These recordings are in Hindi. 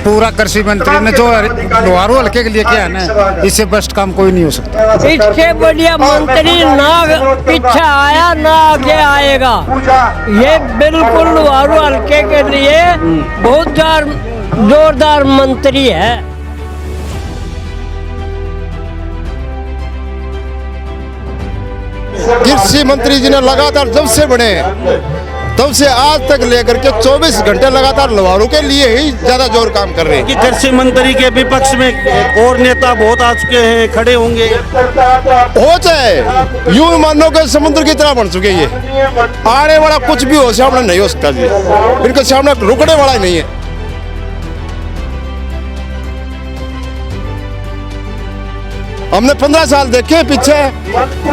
पूरा कृषि मंत्री ने जो लोहारू हल्के के लिए किया है ना, इससे बेस्ट काम कोई नहीं हो सकता। इससे बढ़िया मंत्री ना पीछे आया ना आगे आएगा। ये बिल्कुल लोहारू हल्के के लिए बहुत जोरदार मंत्री है। कृषि मंत्री जी ने लगातार जब से बने तब से आज तक लेकर के 24 घंटे लगातार लोहारू के लिए ही ज्यादा जोर काम कर रहे हैं। कि कृषि मंत्री के विपक्ष में और नेता बहुत आ चुके हैं, खड़े होंगे। हो जाए यूं मानो के समुद्र की तरह बन चुके ये, आने वाला कुछ भी हो सामने नहीं हो सकता जी, इनके सामने रुकने वाला ही नहीं है। हमने 15 साल देखे पीछे,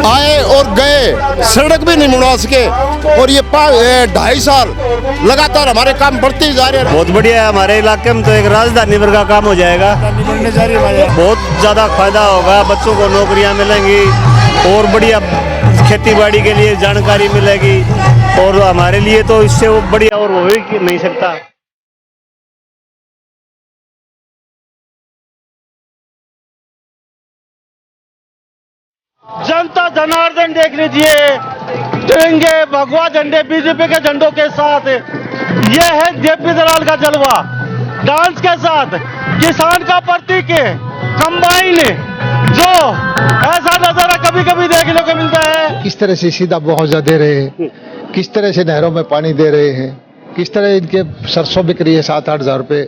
आए और गए, सड़क भी नहीं बनवा सके, और ये 2.5 साल लगातार हमारे काम बढ़ते ही जा रहे हैं। बहुत बढ़िया है, हमारे इलाके में तो एक राजधानी वर्ग का काम हो जाएगा, बहुत ज्यादा फायदा होगा, बच्चों को नौकरियां मिलेंगी और बढ़िया खेती बाड़ी के लिए जानकारी मिलेगी, और हमारे लिए तो इससे वो बढ़िया और हो ही नहीं सकता। जनता जनार्दन देख लीजिए, तिरंगे भगवा झंडे बीजेपी के झंडों के साथ, ये है जेपी दलाल का जलवा, डांस के साथ किसान का प्रतीक कंबाइन, जो ऐसा नजारा कभी कभी देखने को मिलता है। किस तरह से सीधा मुआवजा दे रहे हैं, किस तरह से नहरों में पानी दे रहे हैं, किस तरह इनके सरसों बिक रही है 7-8 हजार रुपये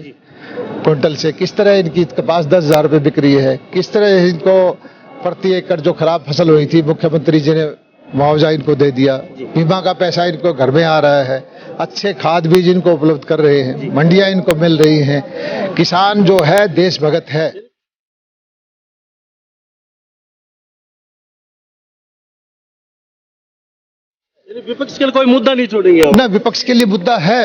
क्विंटल से, किस तरह इनकी कपास 10 हजार रुपये बिक रही है, किस तरह इनको प्रति एकड़ जो खराब फसल हुई थी मुख्यमंत्री जी ने मुआवजा इनको दे दिया, बीमा का पैसा इनको घर में आ रहा है, अच्छे खाद बीज इनको उपलब्ध कर रहे हैं, मंडियां इनको मिल रही हैं, किसान जो है देश भगत है। विपक्ष के लिए कोई मुद्दा नहीं छोड़ेंगे ना, विपक्ष के लिए मुद्दा है।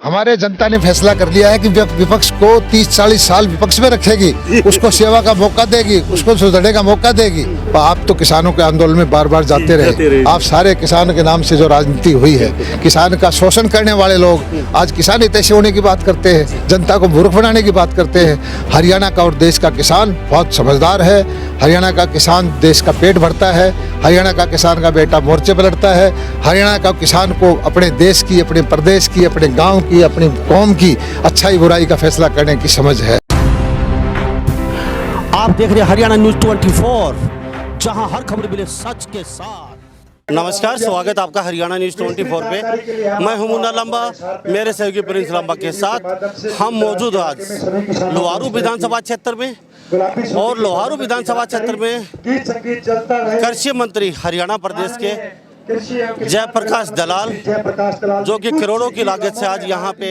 हमारे जनता ने फैसला कर लिया है कि विपक्ष को 30-40 साल विपक्ष में रखेगी, उसको सेवा का मौका देगी, उसको सुधरने का मौका देगी। आप तो किसानों के आंदोलन में बार बार जाते रहे, आप सारे किसान के नाम से जो राजनीति हुई है, किसान का शोषण करने वाले लोग आज किसान हितैषी होने की बात करते हैं, जनता को मूर्ख बनाने की बात करते हैं। हरियाणा का और देश का किसान बहुत समझदार है, हरियाणा का किसान देश का पेट भरता है, हरियाणा का किसान का बेटा मोर्चे पर लड़ता है, हरियाणा का किसान को अपने देश की, अपने प्रदेश की, अपने गाँव की, अपनी कौम की अच्छाई बुराई का फैसला करने की समझ है। आप देख रहे हैं हरियाणा न्यूज 24, जहां हर खबर मिले सच के साथ। नमस्कार, स्वागत आपका हरियाणा न्यूज 24 पे। मैं हूं मुन्ना लंबा, मेरे सहयोगी प्रिंस लंबा के साथ हम मौजूद आज लोहारू विधानसभा क्षेत्र में, और लोहारू विधानसभा क्षेत्र में कृषि मंत्री हरियाणा प्रदेश के जयप्रकाश दलाल, जो कि करोड़ों की लागत से आज यहाँ पे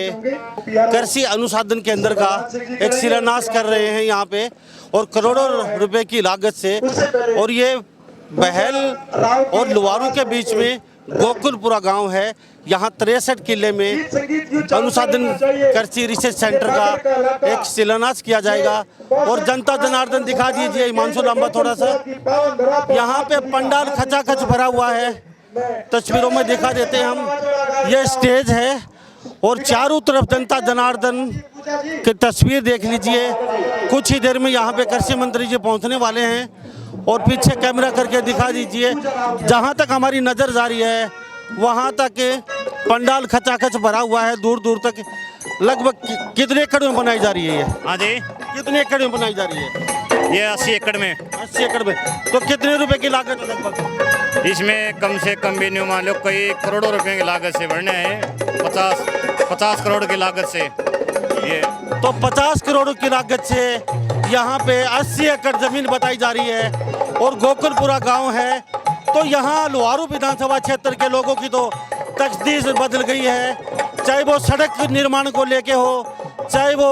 कृषि अनुसंधान केंद्र का एक शिलान्यास कर रहे हैं यहाँ पे, और करोड़ों रुपए की लागत से, और ये बहल और लोहारू के बीच में गोकुलपुरा गांव है। यहाँ 63 किले में अनुसंधान कृषि रिसर्च सेंटर का एक शिलान्यास किया जाएगा। और जनता जनार्दन दिखा दीजिए हिमांशु लंबा थोड़ा सा, यहाँ पे पंडाल खचाखच भरा हुआ है, तस्वीरों में दिखा देते हैं हम। ये स्टेज है और चारों तरफ जनता जनार्दन की तस्वीर देख लीजिए। कुछ ही देर में यहाँ पे कृषि मंत्री जी पहुँचने वाले हैं, और पीछे कैमरा करके दिखा दीजिए, जहाँ तक हमारी नज़र जा रही है वहाँ तक पंडाल खचाखच भरा हुआ है, दूर दूर तक। लगभग कितने एकड़ में बनाई जा रही है ये? हाँ जी, कितने एकड़ में बनाई जा रही है ये 80 एकड़ में। 80 एकड़ में। तो कितने रुपए की लागत है लगभग? इसमें कम से कम भी नहीं, मान लो कई करोड़ों रुपए की लागत से बढ़ने हैं, 50 करोड़ की लागत से ये। तो 50 करोड़ की लागत से यहाँ पे 80 एकड़ जमीन बताई जा रही है, और गोकुलपुरा गांव है। तो यहाँ लोहारू विधानसभा क्षेत्र के लोगों की तो तकदीर बदल गई है, चाहे वो सड़क निर्माण को लेके हो, चाहे वो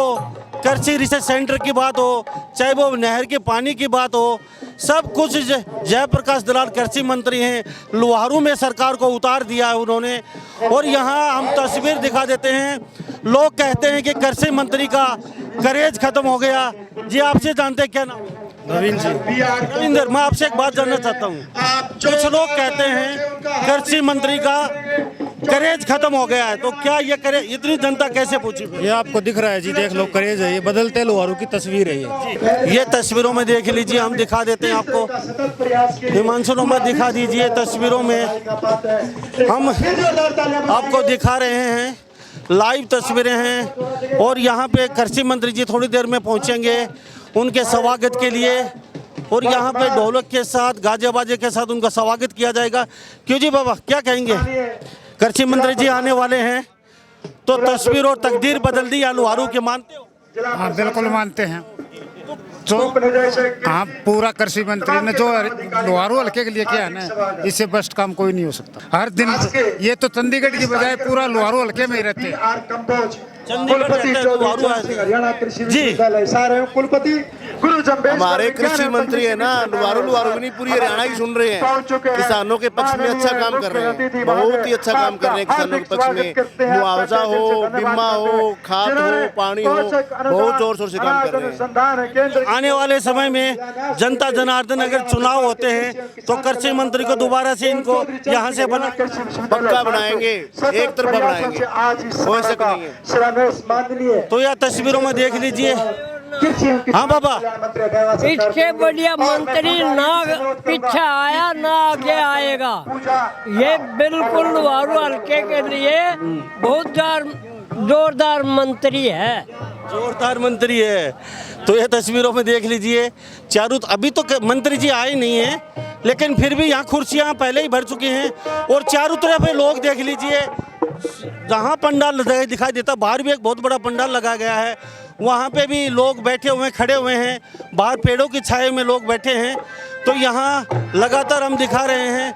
कृषि रिसर्च सेंटर की बात हो, चाहे वो नहर के पानी की बात हो, सब कुछ जयप्रकाश दलाल कृषि मंत्री हैं, लोहारू में सरकार को उतार दिया है उन्होंने। और यहाँ हम तस्वीर दिखा देते हैं, लोग कहते हैं कि कृषि मंत्री का करेज खत्म हो गया। जी आपसे जानते हैं क्या नाम? नवीन जी। रविंदर, मैं आपसे एक बात जानना चाहता हूँ। कुछ लोग कहते हैं कृषि मंत्री का करेज खत्म हो गया है, तो क्या ये करे इतनी जनता कैसे पूछी? ये आपको दिख रहा है जी, देख लो करेज है, ये बदलते लोहारू की तस्वीर है ये। ये तस्वीरों में देख लीजिए, हम दिखा देते हैं आपको। हिमांशु नंबर दिखा दीजिए, तस्वीरों में हम आपको दिखा रहे हैं, लाइव तस्वीरें हैं। और यहाँ पे कृषि मंत्री जी थोड़ी देर में पहुँचेंगे उनके स्वागत के लिए, और यहाँ पे ढोलक के साथ गाजे बाजे के साथ उनका स्वागत किया जाएगा। क्यों जी बाबा, क्या कहेंगे? कृषि मंत्री जी आने वाले हैं, तो तस्वीर और तकदीर बदल दी या लोहारू के मानते हो? हाँ बिल्कुल मानते हैं। जो हाँ, पूरा कृषि मंत्री ने जो लोहारू हल्के के लिए किया है ना, इससे बेस्ट काम कोई नहीं हो सकता। हर दिन ये तो चंडीगढ़ की बजाय पूरा लोहारू हल्के में ही रहते हैं। हमारे कृषि मंत्री है ना, लुवारू की नहीं पूरी हरियाणा की सुन रहे हैं। किसानों के पक्ष में अच्छा काम कर रहे हैं, बहुत ही अच्छा काम कर रहे हैं किसानों के पक्ष में। मुआवजा हो, बीमा हो, खाद हो, पानी हो, बहुत जोर शोर से काम कर रहे हैं। आने वाले समय में जनता जनार्दन अगर चुनाव होते हैं तो कृषि मंत्री को दोबारा से इनको यहाँ से पक्का बनाएंगे, एक तरफा बनाएंगे, हो सकता नहीं है। तो यह तस्वीरों में देख लीजिए। हाँ बाबा, इससे बढ़िया मंत्री ना पीछे आया ना आगे आएगा। ये बिल्कुल लोहारू हल्के के लिए बहुत जोरदार मंत्री है, जोरदार मंत्री है। तो ये तस्वीरों में देख लीजिए, चारों अभी तो मंत्री जी आए नहीं हैं, लेकिन फिर भी यहाँ कुर्सियाँ पहले ही भर चुकी हैं। और चारों तरफ लोग देख लीजिए, जहाँ पंडाल दिखाई देता, बाहर भी एक बहुत बड़ा पंडाल लगा गया है, वहाँ पे भी लोग बैठे हुए खड़े हुए हैं, बाहर पेड़ों की छाए में लोग बैठे हैं। तो यहाँ लगातार हम दिखा रहे हैं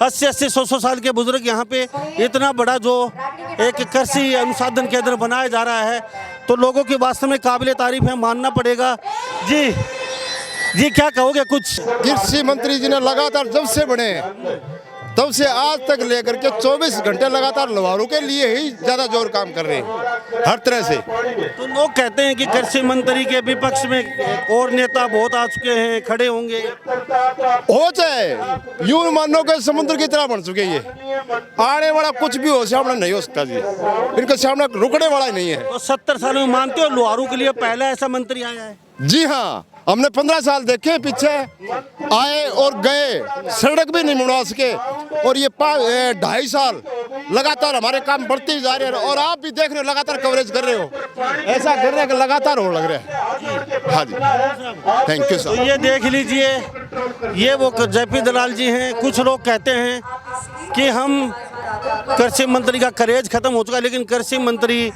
80-80, 100-100 साल के बुजुर्ग यहाँ पे इतना बड़ा जो एक कृषि अनुसंधान केंद्र बनाया जा रहा है, तो लोगों की वास्तव में काबिले तारीफ है, मानना पड़ेगा। जी क्या कहोगे कुछ? कृषि मंत्री जी ने लगातार जब से बने तब से आज तक लेकर के 24 घंटे लगातार लोहारू के लिए ही ज्यादा जोर काम कर रहे हैं हर तरह से। तो लोग कहते हैं कि कृषि मंत्री के विपक्ष में और नेता बहुत आ चुके हैं, खड़े होंगे। हो चाहे यूं मानो के समुद्र की तरह बन चुके, ये आने वाला कुछ भी हो सामने नहीं हो सकता जी, इनके सामने रुकने वाला ही नहीं है। तो 70 सालों में मानते हो लोहारू के लिए पहला ऐसा मंत्री आया है? जी हाँ, हमने 15 साल देखे पीछे, आए और गए, सड़क भी नहीं मुड़वा सके। और ये 2.5 साल लगातार हमारे काम बढ़ते ही जा रहे हैं, और आप भी देख रहे हो, लगातार कवरेज कर रहे हो, ऐसा कर रहे हैं कि लगातार हो लग रहा है। हाँ जी, थैंक यू सर। तो ये देख लीजिए, ये वो जेपी दलाल जी हैं। कुछ लोग कहते हैं कि हम कृषि मंत्री का करेज खत्म हो चुका है, लेकिन कृषि मंत्री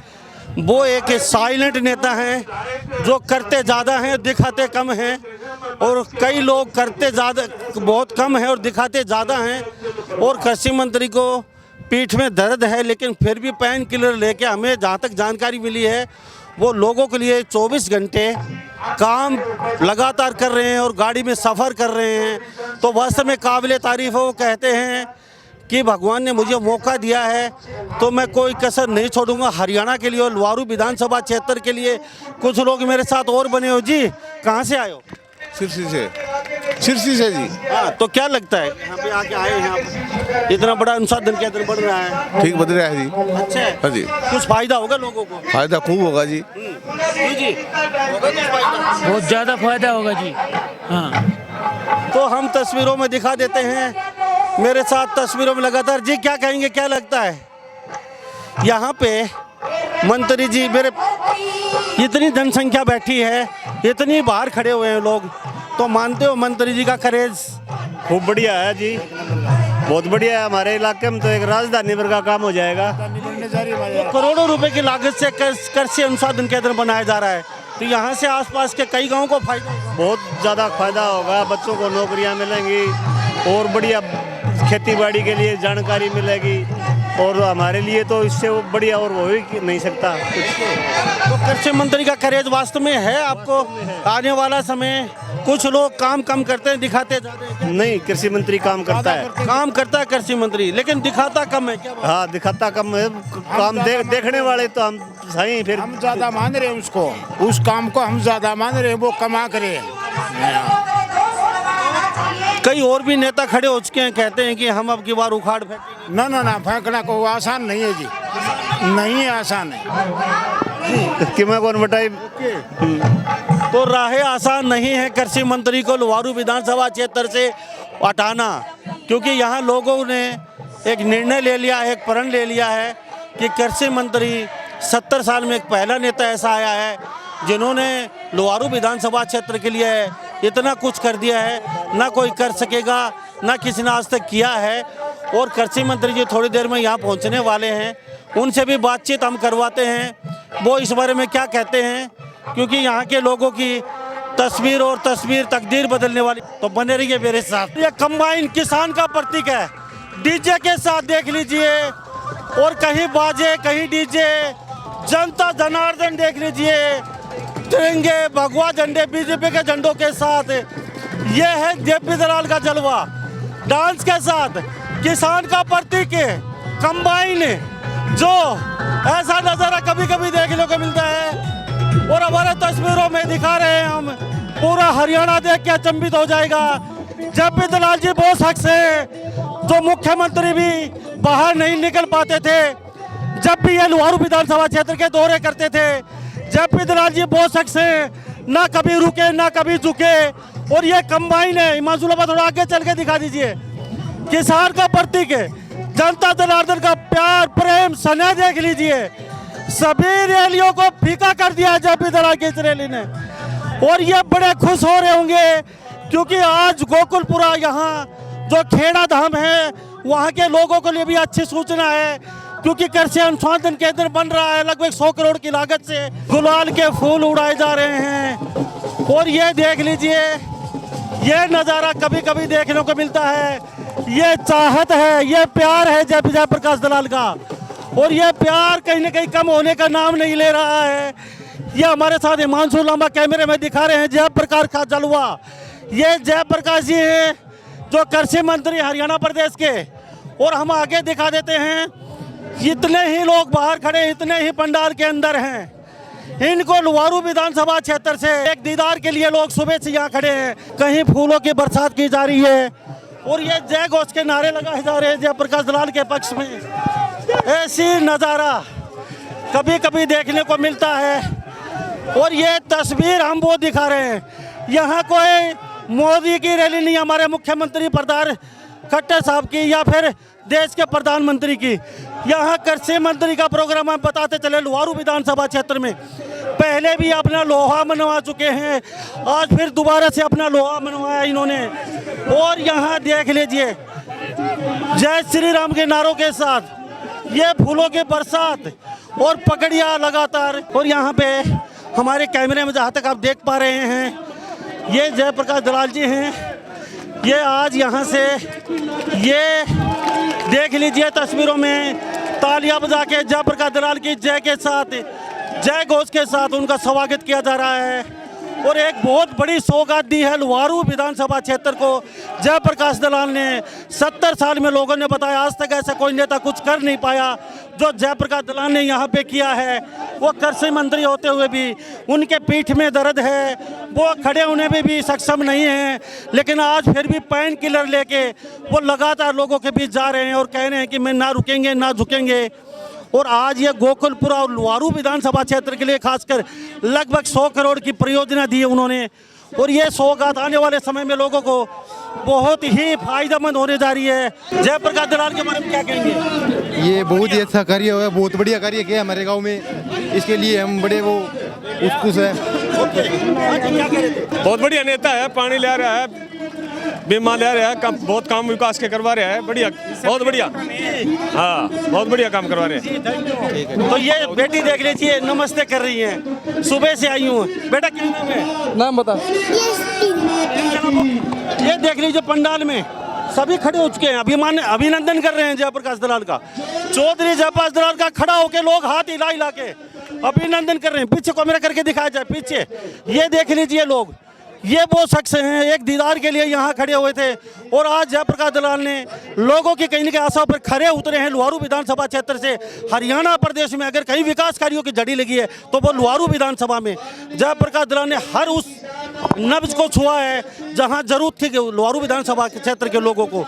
वो एक साइलेंट नेता हैं जो करते ज़्यादा हैं, दिखाते कम हैं। और कई लोग करते ज़्यादा बहुत कम हैं और दिखाते ज़्यादा हैं। और कृषि मंत्री को पीठ में दर्द है, लेकिन फिर भी पेन किलर लेके, हमें जहाँ तक जानकारी मिली है, वो लोगों के लिए 24 घंटे काम लगातार कर रहे हैं और गाड़ी में सफ़र कर रहे हैं। तो वास्तव में काबिले तारीफ़ है। वो कहते हैं कि भगवान ने मुझे मौका दिया है तो मैं कोई कसर नहीं छोड़ूंगा हरियाणा के लिए और लोहारू विधानसभा क्षेत्र के लिए। कुछ लोग मेरे साथ और बने हो। जी कहाँ से आए हो? सिरसी से जी। हाँ, तो क्या लगता है यहाँ पे आके आए हैं आप, इतना बड़ा अनुसंधान केंद्र बढ़ रहा है? ठीक बदल रहा है जी। अच्छा है। हाँ जी, कुछ फायदा होगा लोगों को? फायदा खूब होगा जी। जी होगा कुछ फायदा? बहुत ज़्यादा फायदा होगा जी। हाँ, तो हम तस्वीरों में दिखा देते हैं, मेरे साथ तस्वीरों में लगातार। जी क्या कहेंगे, क्या लगता है यहाँ पे मंत्री जी, मेरे इतनी जनसंख्या बैठी है, इतनी बाहर खड़े हुए हैं लोग, तो मानते हो मंत्री जी का करेज? खूब बढ़िया है जी, बहुत बढ़िया है। हमारे इलाके में तो एक राजधानी वर्ग का काम हो जाएगा। करोड़ों रुपए की लागत से कृषि अनुसंधान केंद्र बनाया जा रहा है, तो यहाँ से आसपास के कई गांवों को फायदा होगा। बहुत ज़्यादा फायदा होगा, बच्चों को नौकरियाँ मिलेंगी और बढ़िया खेती बाड़ी के लिए जानकारी मिलेगी, और हमारे लिए तो इससे वो बढ़िया और हो ही नहीं सकता कुछ। तो कृषि मंत्री का करेज वास्तव में है आपको? आने वाला समय कुछ लोग काम कम करते हैं, दिखाते ज़्यादा हैं। नहीं, कृषि मंत्री काम करता है। काम करता है कृषि मंत्री, लेकिन दिखाता कम है। क्या? हाँ, दिखाता कम है, काम देखने वाले तो हम सही, फिर हम ज़्यादा मान रहे हैं उसको, उस काम को हम ज़्यादा मान रहे हैं, वो कमा करे। कई और भी नेता खड़े हो चुके हैं, कहते हैं कि हम अब की बार उखाड़ फेंकेंगे। ना ना ना, फेंकना को आसान नहीं है जी, नहीं आसान है कि मैं कौन बताई। तो राहें आसान नहीं है कृषि मंत्री को लुहारू विधानसभा क्षेत्र से हटाना, क्योंकि यहाँ लोगों ने एक निर्णय ले लिया है, एक प्रण ले लिया है कि कृषि मंत्री 70 साल में एक पहला नेता ऐसा आया है जिन्होंने लुहारू विधानसभा क्षेत्र के लिए इतना कुछ कर दिया है, ना कोई कर सकेगा, ना किसी ने आज तक किया है। और कृषि मंत्री जी थोड़ी देर में यहाँ पहुँचने वाले हैं, उनसे भी बातचीत हम करवाते हैं, वो इस बारे में क्या कहते हैं, क्योंकि यहाँ के लोगों की तस्वीर और तस्वीर तकदीर बदलने वाली। तो बने रहिए मेरे साथ। ये कंबाइन किसान का प्रतीक है, डीजे के साथ देख लीजिए, और कहीं बाजे कहीं डीजे, जनता जनार्दन देख लीजिए, तिरंगे भगवा झंडे बीजेपी के झंडों के साथ। ये है जेपी दलाल का जलवा, डांस के साथ किसान का प्रतीक कंबाइन, जो ऐसा नजारा कभी कभी देखने को मिलता है। और हमारे तस्वीरों में दिखा रहे हैं हम, पूरा हरियाणा देख के अचंभित हो जाएगा। जेपी दलाल जी वो शख्स है जो मुख्यमंत्री भी बाहर नहीं निकल पाते थे, जब भी ये लुहारू विधानसभा क्षेत्र के दौरे करते थे। जेपी दलाल जी वो शख्स है, ना कभी रुके ना कभी झुके। और ये कंबाइन है, हिमांशुला थोड़ा आगे चल के दिखा दीजिए, किसान का प्रतीक है, जनता जनार्दन का प्यार प्रेम स्नेह देख लीजिए। सभी रैलियों को फीका कर दिया जेपी दलाल की इस रैली ने, और ये बड़े खुश हो रहे होंगे क्योंकि आज गोकुलपुरा यहाँ जो खेड़ा धाम है, वहाँ के लोगों के लिए भी अच्छी सूचना है, क्योंकि कृषि अनुसंधान केंद्र बन रहा है। लगभग 100 करोड़ की लागत से गुलाल के फूल उड़ाए जा रहे हैं। और ये देख लीजिए, ये नज़ारा कभी कभी देखने को मिलता है। ये चाहत है, ये प्यार है जयप्रकाश दलाल का, और ये प्यार कहीं ना कहीं कम होने का नाम नहीं ले रहा है। ये हमारे साथ हिमांशु लांबा कैमरे में दिखा रहे हैं जयप्रकाश का जलवा। ये जयप्रकाश जी हैं जो कृषि मंत्री हरियाणा प्रदेश के। और हम आगे दिखा देते हैं, इतने ही लोग बाहर खड़े, इतने ही पंडाल के अंदर हैं। इनको लुहारू विधानसभा क्षेत्र से एक दीदार के लिए लोग सुबह से यहाँ खड़े हैं। कहीं फूलों की बरसात की जा रही है, और ये जय घोष के नारे लगाए जा रहे हैं जयप्रकाश दलाल के पक्ष में। ऐसी नज़ारा कभी कभी देखने को मिलता है। और ये तस्वीर हम वो दिखा रहे हैं, यहाँ कोई मोदी की रैली नहीं, हमारे मुख्यमंत्री प्रधान खट्टर साहब की या फिर देश के प्रधानमंत्री की। यहाँ कृषि मंत्री का प्रोग्राम हम बताते चले। लुहारू विधानसभा क्षेत्र में पहले भी अपना लोहा मनवा चुके हैं, आज फिर दोबारा से अपना लोहा मनवाया इन्होंने। और यहाँ देख लीजिए, जय श्री राम के नारों के साथ ये फूलों की बरसात और पगड़ियाँ लगातार। और यहाँ पे हमारे कैमरे में जहाँ तक आप देख पा रहे हैं, ये जयप्रकाश दलाल जी हैं। ये आज यहाँ से ये देख लीजिए तस्वीरों में, तालियां बजा के जयप्रकाश दलाल की जय के साथ, जय घोष के साथ उनका स्वागत किया जा रहा है। और एक बहुत बड़ी सौगात दी है लुहारू विधानसभा क्षेत्र को जयप्रकाश दलाल ने। 70 साल में लोगों ने बताया आज तक ऐसा कोई नेता कुछ कर नहीं पाया जो जयप्रकाश दलाल ने यहाँ पे किया है। वो कृषि मंत्री होते हुए भी उनके पीठ में दर्द है, वो खड़े होने में भी सक्षम नहीं हैं, लेकिन आज फिर भी पेन किलर लेके वो लगातार लोगों के बीच जा रहे हैं और कह रहे हैं कि मैं ना रुकेंगे ना झुकेंगे। और आज ये गोकुलपुरा और लुहारू विधानसभा क्षेत्र के लिए खासकर लगभग 100 करोड़ की परियोजना दी है उन्होंने। और ये सौगात आने वाले समय में लोगों को बहुत ही फायदेमंद होने जा रही है। जयप्रकाश दलाल के बारे में क्या कहेंगे? ये बहुत ही अच्छा कार्य हुआ, बहुत बढ़िया कार्य किया हमारे गांव में, इसके लिए हम बड़े वो उत्सुक है। बहुत बढ़िया नेता है, पानी ले रहा है, बीमा ले रहा है, बहुत काम विकास के करवा रहा है, बढ़िया, बहुत बढ़िया। हाँ, बहुत बढ़िया काम करवा रहे हैं। तो ये बेटी देख लीजिए, नमस्ते कर रही हैं, सुबह से आई हूँ। बेटा क्या नाम है? नाम बता। ये देख लीजिए पंडाल में सभी खड़े हो चुके हैं, अभिनंदन कर रहे हैं जयप्रकाश दलाल का। चौधरी जयप्रकाश दलाल का खड़ा होके लोग हाथ हिला हिला के अभिनंदन कर रहे हैं। पीछे कैमरा करके दिखाया जाए, पीछे ये देख लीजिए लोग, ये वो शख्स हैं एक दीदार के लिए यहाँ खड़े हुए थे। और आज जयप्रकाश दलाल ने लोगों की कहीं न कहीं आशा पर खरे उतरे हैं। लुहारू विधानसभा क्षेत्र से हरियाणा प्रदेश में अगर कहीं विकास कार्यों की जड़ी लगी है तो वो लुहारू विधानसभा में जयप्रकाश दलाल ने हर उस नब्ज को छुआ है, जहां जरूरत थी कि लोहारू विधानसभा के क्षेत्र के लोगों को,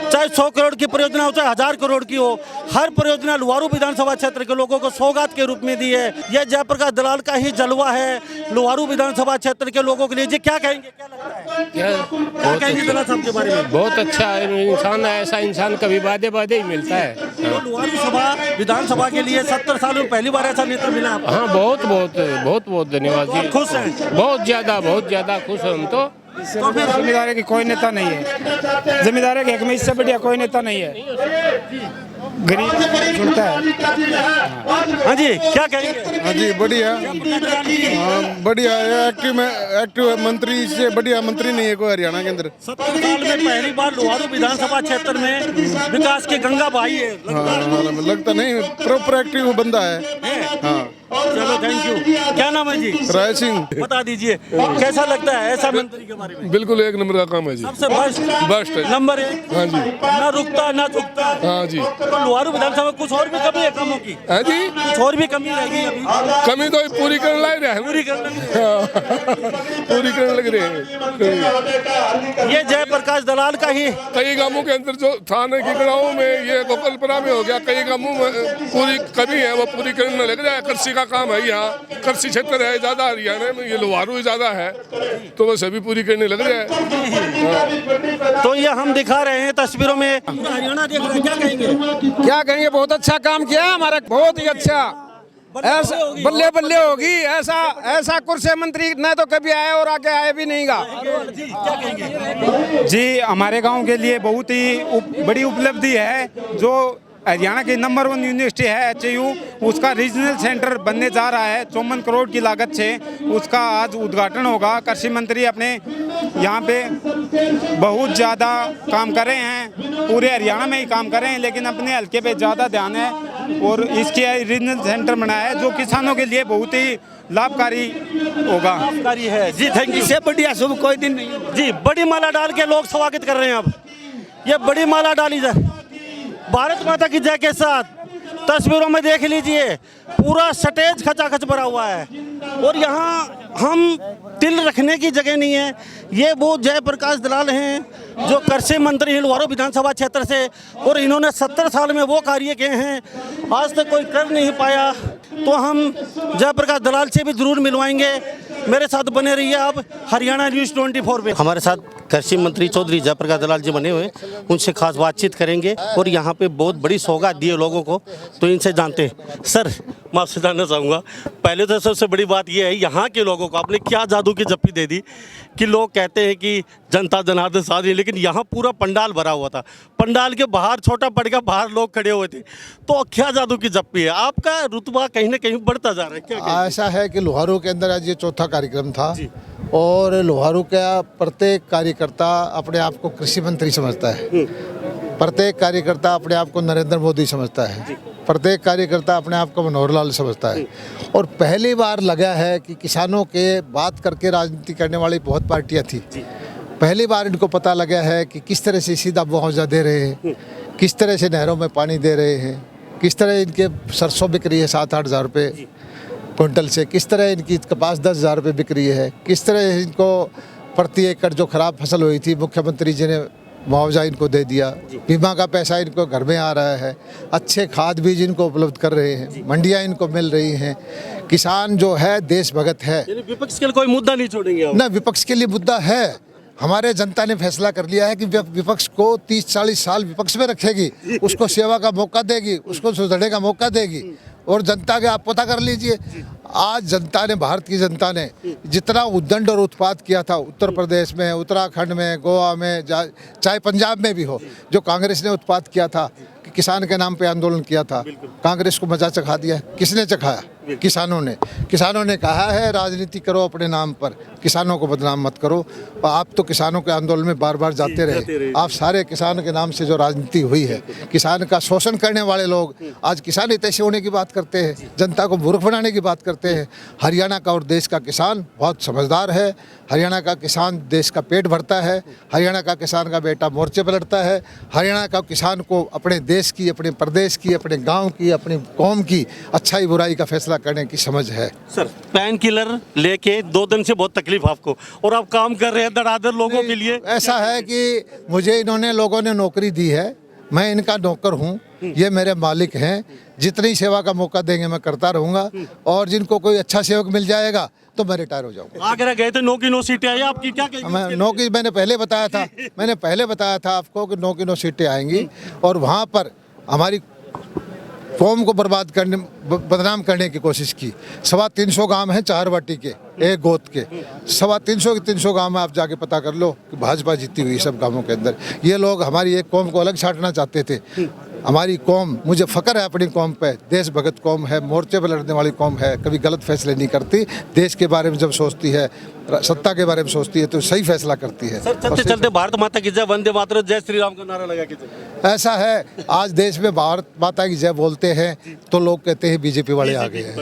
चाहे 100 करोड़ की परियोजना हो चाहे 1000 करोड़ की हो, हर परियोजना लोहारू विधानसभा क्षेत्र के लोगों को सौगात के रूप में दी है। यह जयप्रकाश दलाल का ही जलवा है लोहारू विधानसभा क्षेत्र के लोगों के लिए। जी क्या कहेंगे, क्या लगता है, क्या कहेंगे दलाल साहब के बारे में? बहुत अच्छा इंसान है, ऐसा इंसान कभी वादे वादे ही मिलता है। तो लोहारू सभा विधानसभा के लिए 70 सालों में पहली बार ऐसा नेता मिला आपको? हाँ, बहुत बहुत बहुत बहुत धन्यवाद जी। खुश हैं? बहुत ज्यादा खुश हैं हम तो। जिम्मेदार की कोई नेता नहीं है, जिम्मेदार के हक में इससे बढ़िया कोई नेता नहीं है। गरीब जुड़ता है। हाँ जी, क्या कहेंगे? हाँ जी, बढ़िया, हाँ बढ़िया, एक्टिव मंत्री से बढ़िया मंत्री नहीं है कोई हरियाणा के अंदर। 70 साल में पहली बार लोहारू विधानसभा क्षेत्र में विकास की गंगा बहाई है। लगता नहीं, प्रॉपर एक्टिव बंदा है। हाँ चलो, थैंक यू। क्या नाम है जी? राय सिंह। बता दीजिए कैसा लगता है ऐसा मंत्री के बारे में? बिल्कुल एक नंबर का काम है जी, सबसे बेस्ट है, नंबर 1। हाँ जी, ना रुकता ना झुकता। हाँ जी। तो लोहारू विधानसभा कुछ और भी कमी है कामों की? हाँ जी, कुछ और भी कमी रहेगी अभी? कमी तो पूरी करने लग रहा है, पूरी करने पूरी करने लग रहे हैं। ये जयप्रकाश दलाल का ही कई गांवों के अंदर जो थाने की गाँव में, ये गोकलपुरा में हो गया, कई गांवों में पूरी कमी है, वो पूरी करने लग रहा है। कृषि का काम है, यहाँ कृषि क्षेत्र है ज्यादा हरियाणा में, ये लोहारू ज्यादा है, तो वो सभी पूरी करने लग रहा है। तो ये हम दिखा रहे हैं तस्वीरों में, हरियाणा देख रहे हैं। क्या कहेंगे? क्या कहेंगे, बहुत अच्छा काम किया हमारा, बहुत ही अच्छा। ऐसा बल्ले बल्ले होगी, ऐसा कुर्सी मंत्री न तो कभी आए और आगे आए भी नहीं गा। जी, हमारे गांव के लिए बहुत ही बड़ी उपलब्धि है। जो हरियाणा की नंबर 1 यूनिवर्सिटी है HU, उसका रीजनल सेंटर बनने जा रहा है 54 करोड़ की लागत से। उसका आज उद्घाटन होगा। कृषि मंत्री अपने यहाँ पे बहुत ज़्यादा काम कर रहे हैं, पूरे हरियाणा में ही काम कर रहे हैं, लेकिन अपने हल्के पे ज़्यादा ध्यान है। और इसके रीजनल सेंटर बनाया है जो किसानों के लिए बहुत ही लाभकारी होगा। लाभकारी है जी, थैंक यू। इससे बढ़िया शुभ कोई दिन नहीं जी। बड़ी माला डाल के लोग स्वागत कर रहे हैं। अब ये बड़ी माला डाली जाए भारत माता की जय के साथ। तस्वीरों में देख लीजिए, पूरा स्टेज खचाखच भरा हुआ है और यहाँ हम तिल रखने की जगह नहीं है। ये वो जयप्रकाश दलाल हैं जो कृषि मंत्री हैं लोहारू विधानसभा क्षेत्र से, और इन्होंने 70 साल में वो कार्य किए हैं आज तक कोई कर नहीं पाया। तो हम जयप्रकाश दलाल से भी जरूर मिलवाएंगे। मेरे साथ बने रहिए आप हरियाणा न्यूज़ 24 पे। हमारे साथ कृषि मंत्री चौधरी जयप्रकाश दलाल जी बने हुए, उनसे खास बातचीत करेंगे और यहाँ पे बहुत बड़ी सौगात दी है लोगों को, तो इनसे जानते हैं। सर, मैं आपसे जानना चाहूँगा, पहले तो सबसे बड़ी बात यह है, यहाँ के लोगों को आपने क्या जादू की जप्पी दे दी कि लोग कहते हैं कि जनता जनार्दन साधु, लेकिन यहाँ पूरा पंडाल भरा हुआ था, पंडाल के बाहर छोटा पड़ गया, बाहर लोग खड़े हुए थे, तो क्या जादू की जप्पी है? आपका रुतबा कहीं ना कहीं बढ़ता जा रहा है। क्या ऐसा है कि लोहारू के अंदर आज ये चौथा कार्यक्रम था और लोहारू का प्रत्येक कार्यकर्ता अपने आप को कृषि मंत्री समझता है, प्रत्येक कार्यकर्ता अपने आप को नरेंद्र मोदी समझता है, प्रत्येक कार्यकर्ता अपने आप को मनोहर लाल समझता है। और पहली बार लगा है कि किसानों के बात करके राजनीति करने वाली बहुत पार्टियां थी, पहली बार इनको पता लगा है कि किस तरह से सीधा मुआवजा दे रहे हैं, किस तरह से नहरों में पानी दे रहे हैं, किस तरह इनके सरसों बिक रही है 7-8 हज़ार रुपये क्विंटल से, किस तरह इनकी कपास 10 हज़ार रुपये बिक रही है, किस तरह इनको प्रति एकड़ जो खराब फसल हुई थी मुख्यमंत्री जी ने मुआवजा इनको दे दिया, बीमा का पैसा इनको घर में आ रहा है, अच्छे खाद बीज इनको उपलब्ध कर रहे हैं, मंडियां इनको मिल रही हैं। किसान जो है देश भगत है। विपक्ष के लिए कोई मुद्दा नहीं छोड़ेंगे ना, विपक्ष के लिए मुद्दा है। हमारे जनता ने फैसला कर लिया है कि विपक्ष को 30-40 साल विपक्ष में रखेगी, उसको सेवा का मौका देगी, उसको सुधरने का मौका देगी। और जनता के आप पता कर लीजिए, आज जनता ने, भारत की जनता ने जितना उद्दंड और उत्पात किया था उत्तर प्रदेश में, उत्तराखंड में, गोवा में, चाहे पंजाब में भी हो, जो कांग्रेस ने उत्पात किया था कि किसान के नाम पे आंदोलन किया था, कांग्रेस को मजा चखा दिया। किसने चखाया? किसानों ने। किसानों ने कहा है राजनीति करो अपने नाम पर, किसानों को बदनाम मत करो। आप तो किसानों के आंदोलन में बार बार जाते रहे, आप सारे किसान के नाम से जो राजनीति हुई है, किसान का शोषण करने वाले लोग आज किसान हितैषी होने की बात करते हैं, जनता को मूर्ख बनाने की बात करते हैं। हरियाणा का और देश का किसान बहुत समझदार है। हरियाणा का किसान देश का पेट भरता है, हरियाणा का किसान का बेटा मोर्चे पर लड़ता है, हरियाणा का किसान को अपने देश की, अपने प्रदेश की, अपने गाँव की, अपनी कौम की अच्छाई बुराई का फैसला फैसला करने की समझ है। सर पेन किलर लेके 2 दिन से बहुत तकलीफ आपको, और आप काम कर रहे हैं धड़ाधड़ लोगों के लिए। ऐसा है कि मुझे इन्होंने लोगों ने नौकरी दी है, मैं इनका नौकर हूँ, ये मेरे मालिक हैं। जितनी सेवा का मौका देंगे मैं करता रहूँगा, और जिनको कोई अच्छा सेवक मिल जाएगा तो मैं रिटायर हो जाऊँगा। आगरा गए थे, 9 की 9 सीटें आई आपकी, क्या कहेंगे? मैं 9 की मैंने पहले बताया था आपको कि 9 की 9 सीटें आएंगी, और वहाँ पर हमारी कौम को बदनाम करने की कोशिश की। 325 गांव हैं 4 वाटी के, एक गोद के। 325 गांव में आप जाके पता कर लो कि भाजपा जीती हुई सब गांवों के अंदर। ये लोग हमारी एक कौम को अलग छांटना चाहते थे। हमारी कौम, मुझे फ़ख्र है अपनी कौम पे, देश भगत कौम है, मोर्चे पर लड़ने वाली कौम है, कभी गलत फैसले नहीं करती। देश के बारे में जब सोचती है, सत्ता के बारे में सोचती है, तो सही फैसला करती है। सर चलते चलते भारत माता की जय, वंदे मातरम, जय श्री राम का नारा लगा के चले। ऐसा है, आज देश में भारत माता की जय बोलते हैं तो लोग कहते हैं बीजेपी वाले आ गए हैं।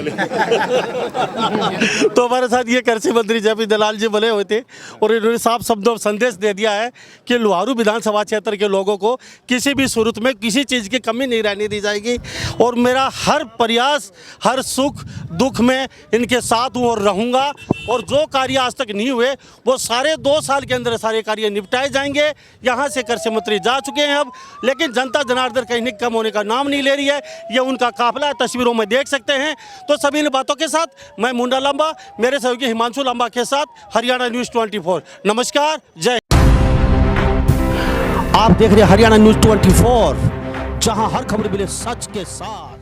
तो हमारे साथ ये कृषि मंत्री जयपी दलाल जी बने हुए थे, और इन्होंने साफ शब्दों में संदेश दे दिया है कि लोहारू विधानसभा क्षेत्र के लोगों को किसी भी सूरत में किसी चीज़ की कमी नहीं रहने दी जाएगी, और मेरा हर प्रयास, हर सुख दुख में इनके साथ हूँ और रहूँगा। और जो कार्य आज तक नहीं हुए वो सारे 2 साल के अंदर सारे कार्य निपटाए जाएंगे। यहाँ से कृषि मंत्री जा चुके हैं अब, लेकिन जनता जनार्दन कहीं कम होने का नाम नहीं ले रही है। ये उनका काफिला तस्वीरों में देख सकते हैं। तो सभी इन बातों के साथ मैं मुंडा लांबा, मेरे सहयोगी हिमांशु लांबा के साथ हरियाणा न्यूज़ 24। नमस्कार, जय। आप देख रहे हैं हरियाणा न्यूज़ 24, जहां हर खबर मिले सच के साथ।